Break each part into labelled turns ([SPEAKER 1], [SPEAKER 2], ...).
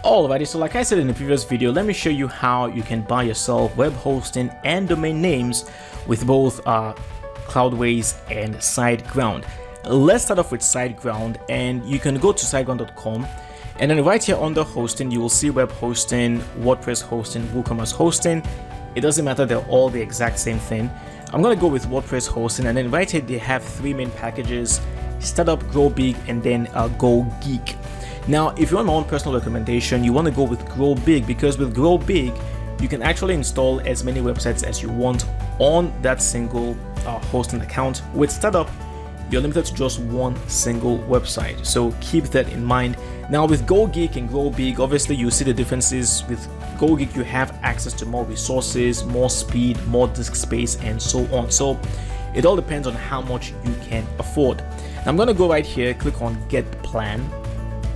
[SPEAKER 1] Alrighty, so like I said in the previous video, let me show you how you can buy yourself web hosting and domain names with both Cloudways and SiteGround. Let's start off with SiteGround, and you can go to siteground.com, and then right here under hosting you will see web hosting, WordPress hosting, WooCommerce hosting. It doesn't matter, they're all the exact same thing. I'm going to go with WordPress hosting, and then right here they have three main packages: Startup, Grow Big, and then Go Geek. Now, if you want my own personal recommendation, you want to go with Grow Big, because with Grow Big, you can actually install as many websites as you want on that single hosting account. With Startup, you're limited to just one single website, so keep that in mind. Now, with Go Geek and Grow Big, obviously you see the differences. With Go Geek, you have access to more resources, more speed, more disk space, and so on. So it all depends on how much you can afford. Now, I'm going to go right here, click on Get Plan.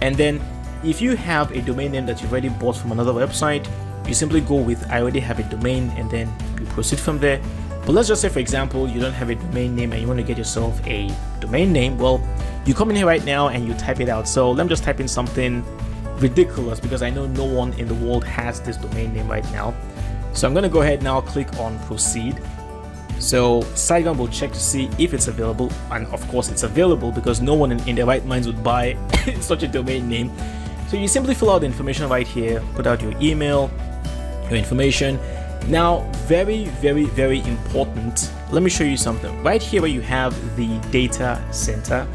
[SPEAKER 1] And then if you have a domain name that you've already bought from another website, you simply go with I already have a domain, and then you proceed from there. But let's just say, for example, you don't have a domain name and you want to get yourself a domain name. Well, you come in here right now and you type it out. So let me just type in something ridiculous, because I know no one in the world has this domain name right now. So I'm going to go ahead now, click on proceed. So SiteGround will check to see if it's available, and of course it's available, because no one in their right minds would buy such a domain name. So you simply fill out the information right here, put out your email, your information. Now, very important, let me show you something. Right here where you have the data center,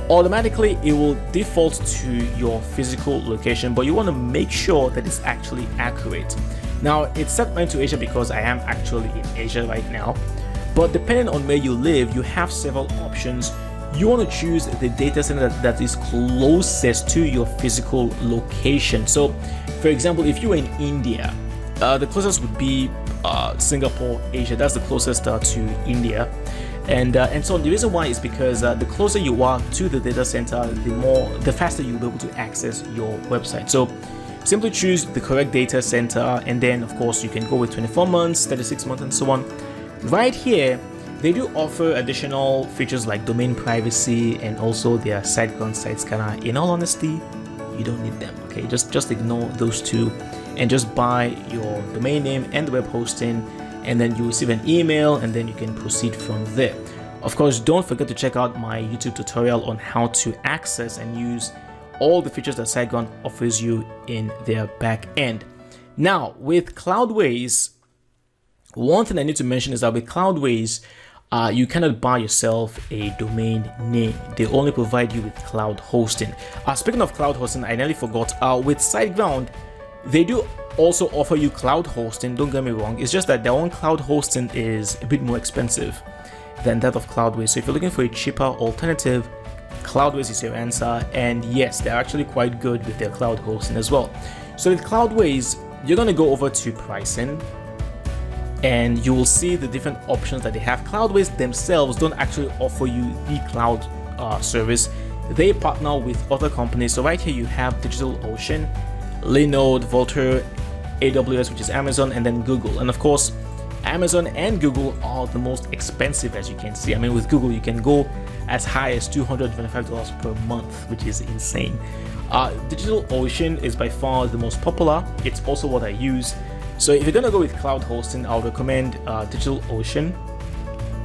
[SPEAKER 1] automatically it will default to your physical location, but you want to make sure that it's actually accurate. Now, it's set mine to Asia because I am actually in Asia right now, but depending on where you live, you have several options. You want to choose the data center that is closest to your physical location. So, for example, if you're in India, the closest would be Singapore, Asia. That's the closest to India. And so the reason why is because the closer you are to the data center, the faster you'll be able to access your website. So simply choose the correct data center, and then of course you can go with 24 months, 36 months, and so on. Right here, they do offer additional features like domain privacy and also their SiteGround site scanner. In all honesty, you don't need them. Okay, just ignore those two and just buy your domain name and the web hosting, and then you receive an email, and then you can proceed from there. Of course, don't forget to check out my YouTube tutorial on how to access and use all the features that SiteGround offers you in their back end. Now, with Cloudways, one thing I need to mention is that with Cloudways, you cannot buy yourself a domain name. They only provide you with cloud hosting. Speaking of cloud hosting, I nearly forgot. With SiteGround, they do also offer you cloud hosting. Don't get me wrong. It's just that their own cloud hosting is a bit more expensive than that of Cloudways. So if you're looking for a cheaper alternative, Cloudways is your answer. And yes, they're actually quite good with their cloud hosting as well. So with Cloudways, you're going to go over to pricing, and you will see the different options that they have. Cloudways themselves don't actually offer you the cloud service. They partner with other companies. So right here you have DigitalOcean, Linode, Vultr, AWS, which is Amazon, and then Google. And of course, Amazon and Google are the most expensive, as you can see. I mean, with Google, you can go as high as $225 per month, which is insane. DigitalOcean is by far the most popular. It's also what I use. So if you're gonna go with cloud hosting, I would recommend DigitalOcean.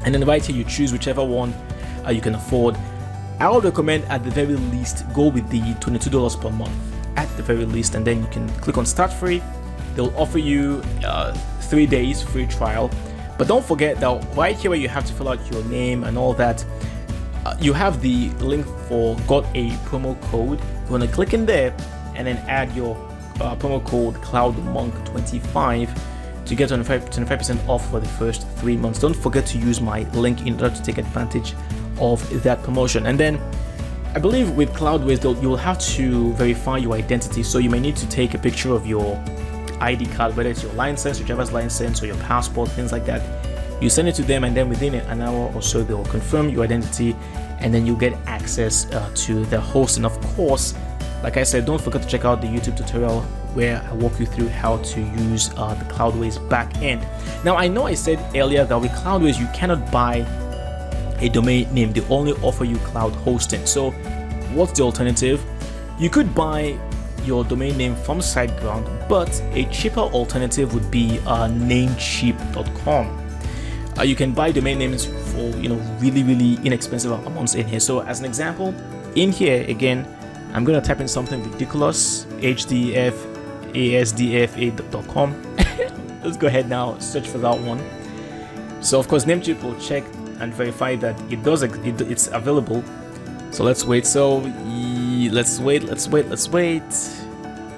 [SPEAKER 1] And then right here, you choose whichever one you can afford. I would recommend at the very least go with the $22 per month. At the very least, and then you can click on start free. They'll offer you 3 days free trial, but don't forget that right here where you have to fill out your name and all that, you have the link for got a promo code. You want to click in there and then add your promo code CloudMonk25 to get 25% off for the first 3 months. Don't forget to use my link in order to take advantage of that promotion. And then I believe with Cloudways, you'll have to verify your identity. So you may need to take a picture of your ID card, whether it's your license, your driver's license, or your passport, things like that. You send it to them, and then within an hour or so, they'll confirm your identity, and then you'll get access to the host. And of course, like I said, don't forget to check out the YouTube tutorial where I walk you through how to use the Cloudways back end. Now, I know I said earlier that with Cloudways, you cannot buy a domain name. They only offer you cloud hosting. So what's the alternative? You could buy your domain name from SiteGround, but a cheaper alternative would be namecheap.com. You can buy domain names for really inexpensive amounts in here. So as an example, in here again, I'm gonna type in something ridiculous, hdfasdfa.com. Let's go ahead now, search for that one. So of course Namecheap will check and verify that it's available. So let's wait. So let's wait.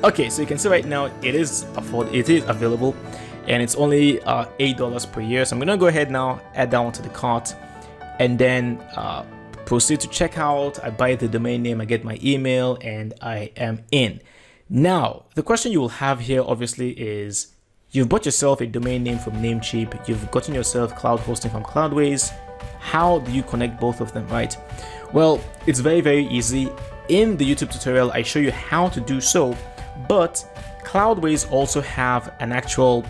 [SPEAKER 1] Okay, so you can see right now it is available, and it's only $8 per year. So I'm gonna go ahead now, add that one to the cart, and then proceed to checkout. I buy the domain name, I get my email, and I am in. Now the question you will have here obviously is, you've bought yourself a domain name from Namecheap, you've gotten yourself cloud hosting from Cloudways. How do you connect both of them, right? Well, it's very easy. In the YouTube tutorial, I show you how to do so, but Cloudways also have an actual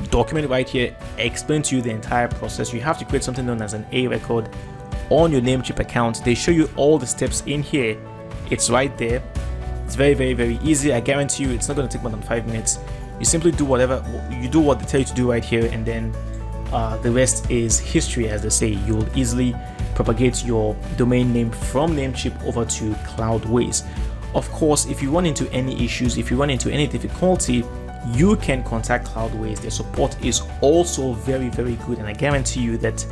[SPEAKER 1] document right here explain to you the entire process. You have to create something known as an A record on your Namecheap account. They show you all the steps in here. It's right there. It's very easy. I guarantee you it's not going to take more than 5 minutes. You simply do what they tell you to do right here, and then the rest is history, as they say. You will easily propagate your domain name from Namecheap over to Cloudways. Of course, if you run into any issues, if you run into any difficulty, you can contact Cloudways. Their support is also very good, and I guarantee you that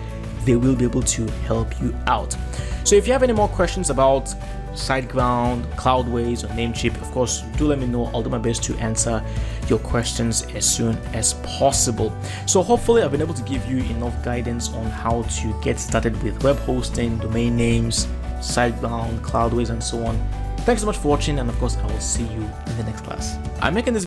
[SPEAKER 1] they will be able to help you out. So if you have any more questions about SiteGround, Cloudways, or Namecheap, of course, do let me know. I'll do my best to answer your questions as soon as possible. So hopefully I've been able to give you enough guidance on how to get started with web hosting, domain names, SiteGround, Cloudways, and so on. Thanks so much for watching, and of course I will see you in the next class. I'm making this